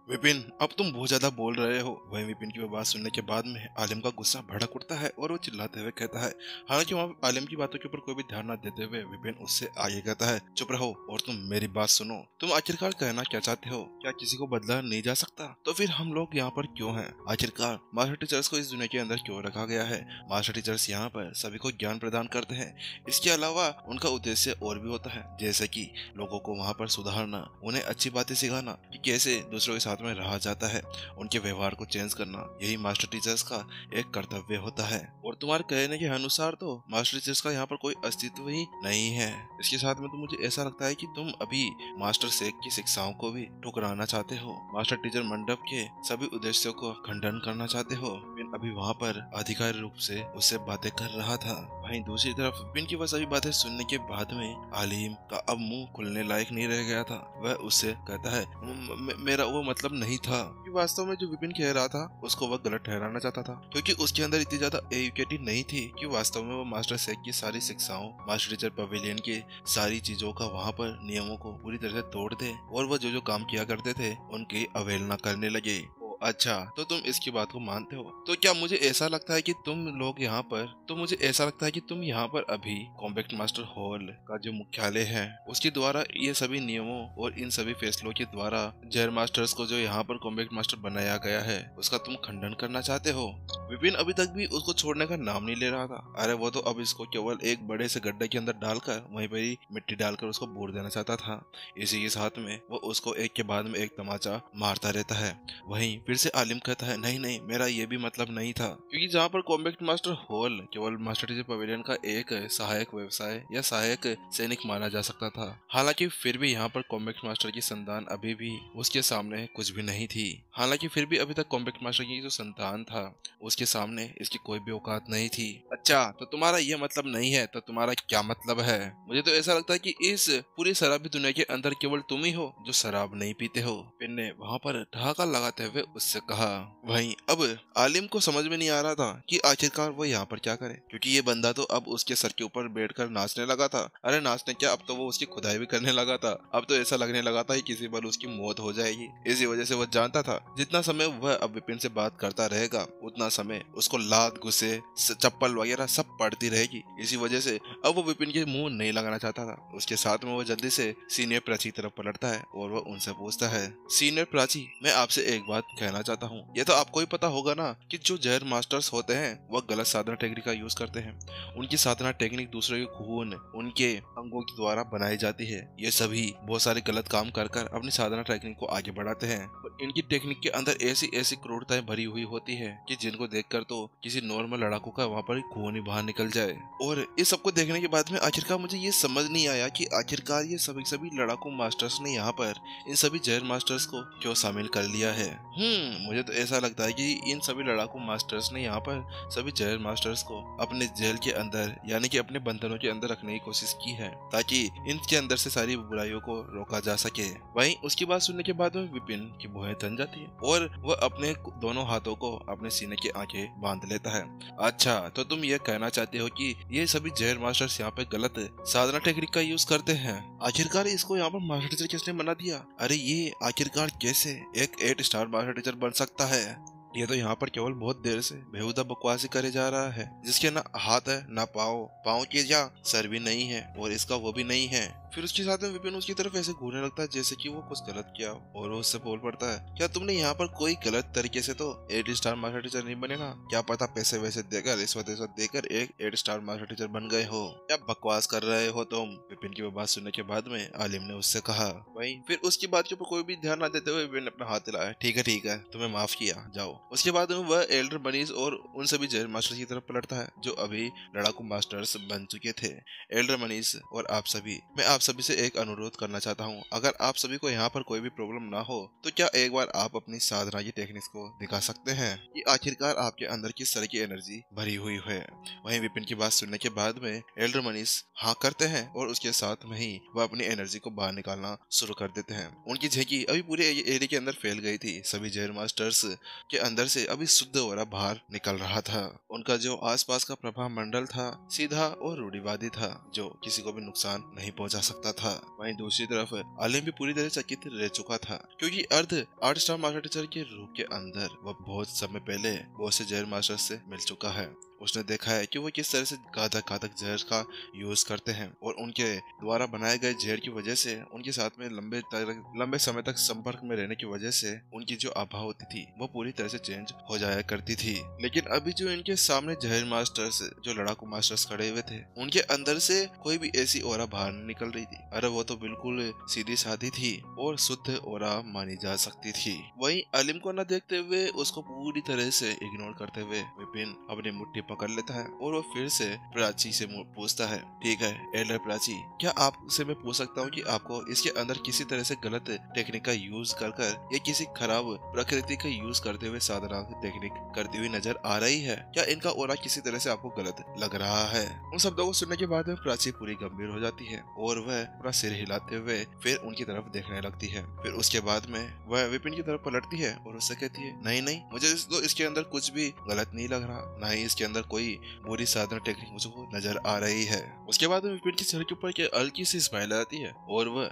विपिन, अब तुम बहुत ज्यादा बोल रहे हो। वहीं विपिन की वो बात सुनने के बाद में आलिम का गुस्सा भड़क उठता है और वो चिल्लाते हुए कहता है। हालांकि वहाँ आलिम की बातों के ऊपर कोई भी ध्यान न देते हुए विपिन उससे आगे कहता है, चुप रहो और तुम मेरी बात सुनो। तुम आखिरकार कहना क्या चाहते हो? क्या किसी को बदला नहीं जा सकता? तो फिर हम लोग यहाँ पर क्यों हैं? आखिरकार मास्टर टीचर्स को इस दुनिया के अंदर क्यों रखा गया है? मास्टर टीचर्स यहाँ पर सभी को ज्ञान प्रदान करते हैं। इसके अलावा उनका उद्देश्य और भी होता है, जैसे कि लोगों को वहाँ पर सुधारना, उन्हें अच्छी बातें सिखाना कि कैसे दूसरों के साथ में रहा जाता है, उनके व्यवहार को चेंज करना। यही मास्टर टीचर्स का एक कर्तव्य होता है। और तुम्हारे कहने के अनुसार तो मास्टर टीचर्स का यहाँ पर कोई अस्तित्व ही नहीं है। इसके साथ में तो मुझे ऐसा लगता है कि तुम अभी मास्टर शेख की शिक्षाओं को भी ठुकराना चाहते हो। मास्टर टीचर मंडप के सभी उद्देश्यों को खंडन करना चाहते हो। विपिन अभी वहाँ पर आधिकारिक रूप से उससे बातें कर रहा था। वहीं दूसरी तरफ विपिन की वह सभी बातें सुनने के बाद में आलिम का अब मुंह खुलने लायक नहीं रह गया था। वह उससे कहता है, मेरा वो मतलब नहीं था कि वास्तव में जो विपिन कह रहा था उसको वह गलत ठहराना चाहता था, क्योंकि उसके अंदर इतनी ज्यादा एजुकेटेड नहीं थी कि वास्तव में वो मास्टर शेख की सारी शिक्षाओं, मास्टर टीचर पवेलियन के सारी चीजों का वहाँ पर नियमों को पूरी तरह से तोड़ दे और वह जो काम किया करते थे उनकी अवहेलना करने लगे। अच्छा, तो तुम इसकी बात को मानते हो? तो क्या मुझे ऐसा लगता है कि मुझे ऐसा लगता है कि तुम यहाँ पर अभी कॉम्बैक्ट मास्टर हॉल का जो मुख्यालय है उसके द्वारा ये सभी नियमों और इन सभी फैसलों के द्वारा जेर मास्टर्स को जो यहाँ पर कॉम्बैक्ट मास्टर बनाया गया है उसका तुम खंडन करना चाहते हो। विपिन अभी तक भी उसको छोड़ने का नाम नहीं ले रहा था। अरे वो तो अब इसको केवल एक बड़े से गड्ढे के अंदर डालकर वहीं पर ही मिट्टी डालकर उसको बोर देना चाहता था। इसी के साथ में वो उसको एक के बाद में एक तमाचा मारता रहता है। वहीं फिर से आलिम कहता है, नहीं नहीं, मेरा ये भी मतलब नहीं था, क्योंकि जहाँ पर कॉम्बैक्ट मास्टर हॉल केवल मास्टर टीचर पवेलियन का एक सहायक व्यवसाय या सहायक सैनिक माना जा सकता था। हालांकि फिर भी यहाँ पर कॉम्बैक्ट मास्टर की संतान अभी भी उसके सामने कुछ भी नहीं थी। हालांकि फिर भी अभी तक कॉम्बैक्ट मास्टर की जो संतान था उसके सामने इसकी कोई भी औकात नहीं थी। अच्छा, तो तुम्हारा ये मतलब नहीं है, तो तुम्हारा क्या मतलब है? मुझे तो ऐसा लगता है कि इस पूरी शराबी दुनिया के अंदर केवल तुम ही हो जो शराब नहीं पीते हो। पिन ने वहाँ पर ठहाका लगाते हुए उससे कहा। वहीं अब आलिम को समझ में नहीं आ रहा था कि आखिरकार वो यहाँ पर क्या करे, क्योंकि ये बंदा तो अब उसके सर के ऊपर बैठकर नाचने लगा था। अरे नाचने क्या, अब तो वो उसकी खुदाई भी करने लगा था। अब तो ऐसा लगने लगा था कि किसी पल उसकी मौत हो जाएगी। इसी वजह से वो जानता था जितना समय वह अब विपिन से बात करता रहेगा उतना समय उसको लात, गुस्से, चप्पल वगैरह सब पड़ती रहेगी। इसी वजह से अब वो विपिन के मुंह नहीं लगाना चाहता था। उसके साथ में वो जल्दी से सीनियर प्राची की तरफ पलटता है और वो उनसे पूछता है, सीनियर प्राची, मैं आपसे एक बात कहना चाहता हूँ। ये तो आपको ही पता होगा ना कि जो जहर मास्टर्स होते हैं वह गलत साधना टेक्निक का यूज करते हैं। उनकी साधना टेक्निक दूसरे के खून, उनके अंगों के द्वारा बनाई जाती है। ये सभी बहुत सारे गलत काम कर अपनी साधना टेक्निक को आगे बढ़ाते हैं। और इनकी टेक्निक के अंदर ऐसी ऐसी क्रूरताएं भरी हुई होती है कि जिनको देखकर तो किसी नॉर्मल लड़ाकू का वहाँ पर खून ही बाहर निकल जाए। और इस सबको देखने के बाद में आखिरकार मुझे ये समझ नहीं आया कि आखिरकार ये सभी लड़ाकू मास्टर्स ने यहाँ पर इन सभी जहर मास्टर्स को क्यों शामिल कर लिया है। मुझे तो ऐसा लगता है कि इन सभी लड़ाकू मास्टर्स ने यहाँ पर सभी जहर मास्टर्स को अपने जेल के अंदर यानी कि अपने बंधनों के अंदर रखने की कोशिश की है, ताकि इनके अंदर से सारी बुराइयों को रोका जा सके। वहीं उसकी बात सुनने के बाद में विपिन की भुएं तन जाती है और वह अपने दोनों हाथों को अपने सीने की आंखें बांध लेता है। अच्छा, तो तुम ये कहना चाहते हो कि ये सभी जहर मास्टर्स यहाँ पे गलत साधना टेक्निक का यूज करते हैं? आखिरकार इसको यहाँ पर मास्टर टीचर किसने बना दिया? अरे ये आखिरकार कैसे एक 8 स्टार मास्टर टीचर बन सकता है? ये तो यहाँ पर केवल बहुत देर से बेहुदा बकवासी करे जा रहा है, जिसके ना हाथ है ना पाँव, पाँव के या सर भी नहीं है और इसका वो भी नहीं है। फिर उसके साथ में विपिन उसकी तरफ ऐसे घूरने लगता है जैसे कि वो कुछ गलत किया हो और वो उससे बोल पड़ता है, क्या तुमने यहाँ पर कोई गलत तरीके से तो 8 स्टार मास्टर टीचर नहीं बने ना? क्या पता पैसे वैसे देकर, रिश्वत देकर एक 8 स्टार मास्टर टीचर बन गए हो? क्या बकवास कर रहे हो तुम? विपिन की वो बात सुनने के बाद में आलिम ने उससे कहा। वहीं फिर उसकी बात के ऊपर कोई भी ध्यान न देते हुए विपिन ने अपना हाथ हिलाया, ठीक है, तुम्हें माफ किया, जाओ। उसके बाद में वह एल्डर मनीष और उन सभी जहर मास्टर की तरफ पलटता है जो अभी लड़ाकू मास्टर्स बन चुके थे। एल्डर मनीष और आप सभी, मैं आप सभी से एक अनुरोध करना चाहता हूँ। अगर आप सभी को यहाँ पर कोई भी प्रॉब्लम ना हो तो क्या एक बार आप अपनी साधना की टेक्निक्स को दिखा सकते हैं कि आखिरकार आपके अंदर किस तरह की एनर्जी भरी हुई है। वहीं विपिन की बात सुनने के बाद में एल्डर मनीष हाँ करते हैं और उसके साथ में ही वह अपनी एनर्जी को बाहर निकालना शुरू कर देते हैं। उनकी झेंकी अभी पूरे एरिया के अंदर फैल गई थी। सभी जहर मास्टर्स के अंदर से अभी शुद्ध और बाहर निकल रहा था। उनका जो आसपास का प्रभाव मंडल था सीधा और रूढ़िवादी था, जो किसी को भी नुकसान नहीं पहुंचा सकता था। वहीं दूसरी तरफ आलिम भी पूरी तरह चकित रह चुका था, क्योंकि अर्ध 8 स्टार मास्टर टीचर के रूप के अंदर वह बहुत समय पहले बहुत से जहर मास्टर से मिल चुका है। उसने देखा है कि वो किस तरह से घातक जहर का यूज करते हैं और उनके द्वारा बनाए गए जहर की वजह से उनके साथ में लंबे समय तक संपर्क में रहने की वजह से उनकी जो आभा होती थी वो पूरी तरह से चेंज हो जाया करती थी। लेकिन अभी जो इनके सामने जहर मास्टर्स, जो लड़ाकू मास्टर्स खड़े हुए थे, उनके अंदर से कोई भी ऐसी ओरा बाहर नहीं निकल रही थी। अरे वो तो बिल्कुल सीधी सादी थी और शुद्ध ओरा मानी जा सकती थी। वहीं आलिम को न देखते हुए, उसको पूरी तरह से इग्नोर करते हुए विपिन अपनी मुट्ठी पकड़ लेता है और वो फिर से प्राची से पूछता है, ठीक है एल्डर प्राची, क्या आपसे मैं पूछ सकता हूँ कि आपको इसके अंदर किसी तरह से गलत टेक्निक का यूज कर या किसी खराब प्रकृति का यूज करते हुए साधना की टेक्निक करती हुई नजर आ रही है? क्या इनका ओरा किसी तरह से आपको गलत लग रहा है? उन शब्दों को सुनने के बाद प्राची पूरी गंभीर हो जाती है और वह पूरा सिर हिलाते हुए फिर उनकी तरफ देखने लगती है। फिर उसके बाद में वह विपिन की तरफ पलटती है और उससे कहती है, नहीं नहीं, मुझे तो इसके अंदर कुछ भी गलत नहीं लग रहा, ना ही इसके अंदर कोई बुरी साधना टेक्निक मुझको नजर आ रही है। उसके बाद विपिन के चेहरे के ऊपर एक हल्की सी स्माइल आती है और वह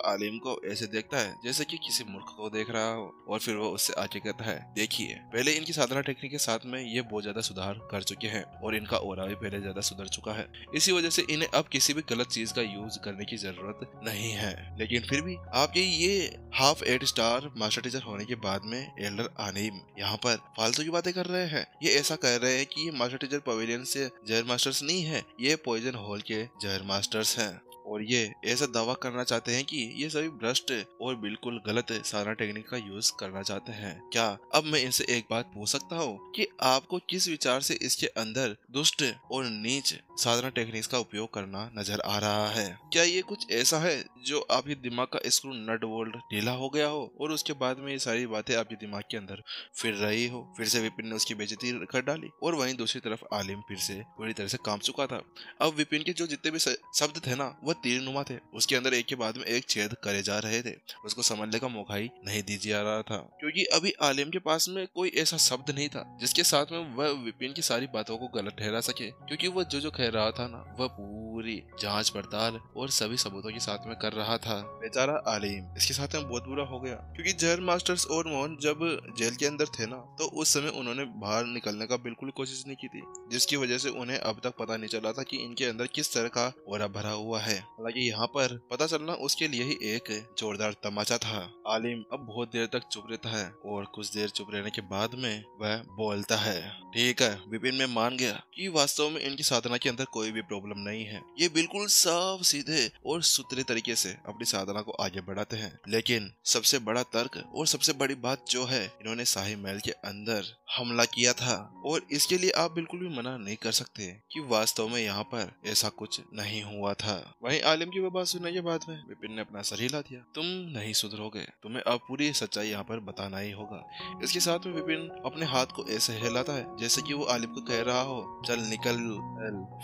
आलिम को ऐसे देखता है जैसे कि किसी मूर्ख को देख रहा हो, और फिर वो उससे आके कहता है, देखिए पहले इनकी साधना टेक्निक के साथ में ये बहुत ज्यादा सुधार कर चुके हैं और इनका ओरा भी पहले ज्यादा सुधर चुका है, इसी वजह से इन्हें अब किसी भी गलत चीज का यूज करने की जरूरत नहीं है। लेकिन फिर भी आपके ये हाफ 8 स्टार मास्टर टीचर होने के बाद में एल्डर आलिम यहाँ पर फालतू की बातें कर रहे हैं। ये ऐसा कह रहे हैं कि ये मास्टर टीचर पवेलियन से जहर मास्टर्स नहीं है, ये पॉइजन हॉल के जहर मास्टर्स हैं, और ये ऐसा दावा करना चाहते हैं कि ये सभी भ्रष्ट और बिल्कुल गलत साधना टेक्निक का यूज करना चाहते हैं। क्या अब मैं इनसे एक बात पूछ सकता हूँ कि आपको किस विचार से इसके अंदर दुष्ट और नीच साधना टेक्निक्स का उपयोग करना नजर आ रहा है? क्या ये कुछ ऐसा है जो आपके दिमाग का स्क्रू नट बोल्ट ढीला हो गया हो और उसके बाद में ये सारी बातें आपके दिमाग के अंदर फिर रही हो? फिर से विपिन ने उसकी बेइज्जती कर डाली और वहीं दूसरी तरफ आलिम फिर से पूरी तरह से कांप चुका था। अब विपिन के जो जितने भी शब्द थे ना, वो तीरनुमा थे, उसके अंदर एक के बाद में एक छेद करे जा रहे थे। उसको समझने का मौका ही नहीं दीजिए जा रहा था, क्योंकि अभी आलिम के पास में कोई ऐसा शब्द नहीं था जिसके साथ में वह विपिन की सारी बातों को गलत ठहरा सके, क्योंकि वह जो कह रहा था ना, वह पूरी जांच पड़ताल और सभी सबूतों के साथ में कर रहा था। बेचारा आलिम, इसके साथ में बहुत बुरा हो गया, क्योंकि जहर मास्टर्स और मोहन जब जेल के अंदर थे ना, तो उस समय उन्होंने बाहर निकलने का बिल्कुल कोशिश नहीं की थी, जिसकी वजह से उन्हें अब तक पता नहीं चला था कि इनके अंदर किस तरह का ओरा भरा हुआ है। हालांकि यहाँ पर पता चलना उसके लिए ही एक जोरदार तमाचा था। आलिम अब बहुत देर तक चुप रहता है और कुछ देर चुप रहने के बाद में वह बोलता है, ठीक है विपिन, मैं मान गया कि वास्तव में इनकी साधना के अंदर कोई भी प्रॉब्लम नहीं है। ये बिल्कुल साफ सीधे और सुथरे तरीके से अपनी साधना को आगे बढ़ाते हैं, लेकिन सबसे बड़ा तर्क और सबसे बड़ी बात जो है, इन्होंने शाही महल के अंदर हमला किया था और इसके लिए आप बिल्कुल भी मना नहीं कर सकते कि वास्तव में यहाँ पर ऐसा कुछ नहीं हुआ था। वहीं आलिम की वह बात सुनने के बाद में विपिन ने अपना सर हिला दिया। तुम नहीं सुधरोगे, तुम्हें अब पूरी सच्चाई यहाँ पर बताना ही होगा। इसके साथ में विपिन अपने हाथ को ऐसे हिलाता है जैसे कि वो आलिम को कह रहा हो, चल निकल।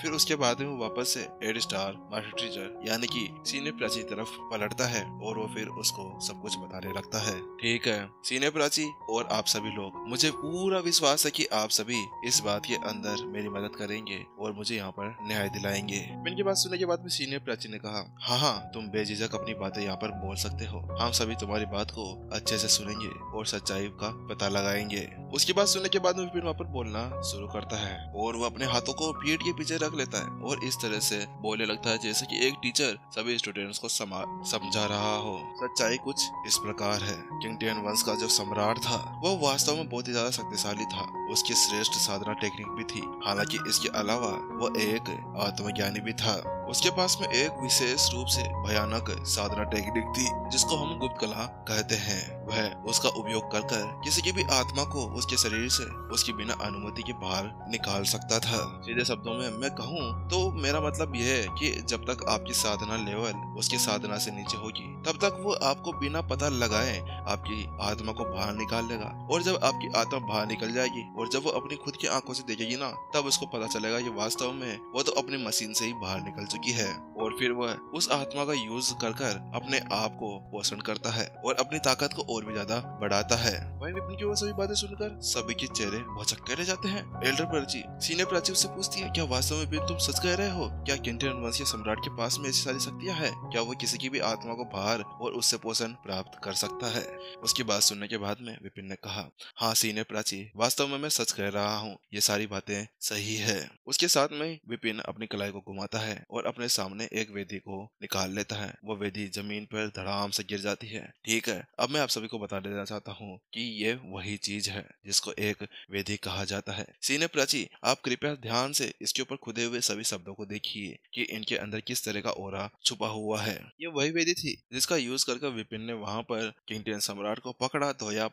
फिर उसके बाद में वो वापस से 8 स्टार मास्टर टीचर यानी कि सीनियर प्राची की तरफ पलटता है और वो फिर उसको सब कुछ बताने लगता है। ठीक है सीनियर प्राची और आप सभी लोग, मुझे पूरा विश्वास है कि आप सभी इस बात के अंदर मेरी मदद करेंगे और मुझे यहाँ पर न्याय दिलाएंगे। इनकी बात सुनने के बाद में सीनियर प्राची ने कहा, हाँ तुम बेझिझक अपनी बातें यहाँ पर बोल सकते हो, हम सभी तुम्हारी बात को अच्छे से सुनेंगे और सच्चाई का पता लगाएंगे। उसकी बात सुनने के बाद में विपिन वहाँ पर बोलना शुरू करता है और वो अपने हाथों को पीठ के पीछे रख लेता है और इस तरह से बोलने लगता है जैसे कि एक टीचर सभी स्टूडेंट्स को समझा रहा हो। सच्चाई कुछ इस प्रकार है, किंगटियन वंश का जो सम्राट था वो वास्तव में बहुत ही ज्यादा शक्तिशाली था, उसकी श्रेष्ठ साधना टेक्निक भी थी। हालांकि इसके अलावा वो एक आत्मज्ञानी भी था, उसके पास में एक विशेष रूप से भयानक साधना टेक्निक थी जिसको हम गुप्त कला कहते हैं। वह उसका उपयोग कर किसी की भी आत्मा को उसके शरीर से उसकी बिना अनुमति के बाहर निकाल सकता था। सीधे शब्दों में मैं कहूँ तो मेरा मतलब यह है कि जब तक आपकी साधना लेवल उसकी साधना से नीचे होगी तब तक वो आपको बिना पता लगाए आपकी आत्मा को बाहर निकाल लेगा, और जब आपकी आत्मा बाहर निकल जाएगी और जब वो अपनी खुद की आंखों से देखेगी ना, तब उसको पता चलेगा कि वास्तव में वो तो अपनी मशीन से ही बाहर निकल चुकी है। और फिर वह उस आत्मा का यूज कर अपने आप को पोषण करता है और अपनी ताकत को और भी ज्यादा बढ़ाता है। वहीं विपिन की वो सभी बातें सुनकर सुनकर सभी के चेहरे भौचक्के रह जाते हैं। एल्डर प्राची सीनियर प्राची उससे पूछती है, क्या वास्तव में विपिन तुम सच कह रहे हो? क्या किंटियन वंशीय सम्राट के पास में ऐसी सारी शक्तियां हैं? क्या वो किसी की भी आत्मा को बाहर और उससे पोषण प्राप्त कर सकता है? उसकी बात सुनने के बाद में विपिन ने कहा, हाँ सीनियर प्राची, वास्तव में मैं सच कह रहा हूँ, ये सारी बातें सही है। उसके साथ में विपिन अपनी कलाई को घुमाता है और अपने सामने एक वेदी को निकाल लेता है। वो वेदी जमीन पर धड़ाम से गिर जाती है। ठीक है, अब मैं आप सभी को बता देना चाहता हूँ कि ये वही चीज है जिसको एक वेदी कहा जाता है। सीनियर प्राची, आप कृपया ध्यान से इसके ऊपर खुदे हुए सभी शब्दों को देखिए कि इनके अंदर किस तरह का ओरा छुपा हुआ है। ये वही वेदी थी जिसका यूज करके विपिन ने वहाँ पर किंगटियन सम्राट को पकड़ा धोया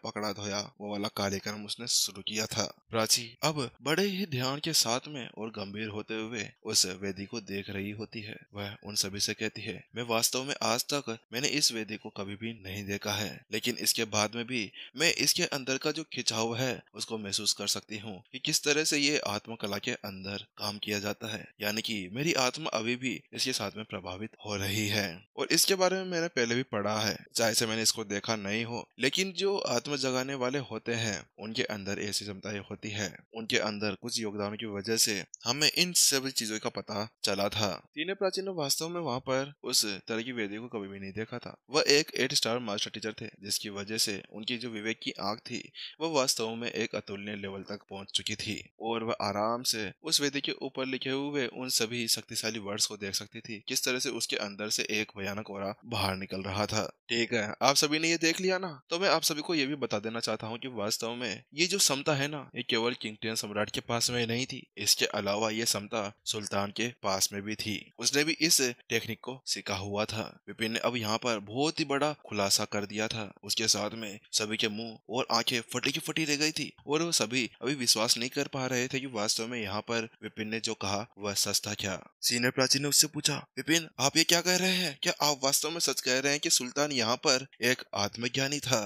वो वाला कार्यक्रम उसने शुरू किया था। प्राची अब बड़े ही ध्यान के साथ में और गंभीर होते हुए उस वेदी को देख रही होती है। वह उन सभी से कहती है, मैं वास्तव में आज तक मैंने इस वेदी को कभी भी नहीं देखा है, लेकिन इसके बाद में भी मैं इसके अंदर का जो खिंचाव है उसको महसूस कर सकती हूँ कि किस तरह से ये आत्मा कला के अंदर काम किया जाता है। यानी कि मेरी आत्मा अभी भी इसके साथ में प्रभावित हो रही है। और इसके बारे में मैंने पहले भी पढ़ा है, चाहे से मैंने इसको देखा नहीं हो, लेकिन जो आत्मा जगाने वाले होते हैं उनके अंदर ऐसी क्षमताएं होती है। उनके अंदर कुछ योगदानों की वजह से हमें इन सभी चीजों का पता चला था। तीनों प्राचीन वास्तव में वहाँ पर उस तरह की वेदी को कभी भी नहीं देखा था। वह एक 8 स्टार मास्टर टीचर थे, जिसकी वजह से उनकी जो विवेक की आंख थी वह वास्तव में एक अतुलनीय लेवल तक पहुंच चुकी थी और वह आराम से उस वेदी के ऊपर लिखे हुए उन सभी शक्तिशाली वर्ड्स को देख सकती थी, किस तरह से उसके अंदर से एक भयानक ओरा बाहर निकल रहा था। ठीक है, आप सभी ने ये देख लिया ना, तो मैं आप सभी को ये भी बता देना चाहता हूँ कि वास्तव में ये जो क्षमता है ना, ये केवल किंगटियन सम्राट के पास में नहीं थी, इसके अलावा ये क्षमता सुल्तान के पास में भी थी। उसने भी इस टेक्निक को सीखा हुआ था। विपिन ने अब यहाँ पर बहुत ही बड़ा खुलासा कर दिया था। उसके साथ में सभी के मुंह और आंखें फटी की फटी रह गई थी और वो सभी अभी विश्वास नहीं कर पा रहे थे कि वास्तव में यहाँ पर विपिन ने जो कहा वह सच था क्या। सीनियर प्राची ने उससे पूछा, विपिन आप ये क्या कह रहे हैं? क्या आप वास्तव में सच कह रहे हैं कि सुल्तान यहाँ पर एक आत्मज्ञानी था?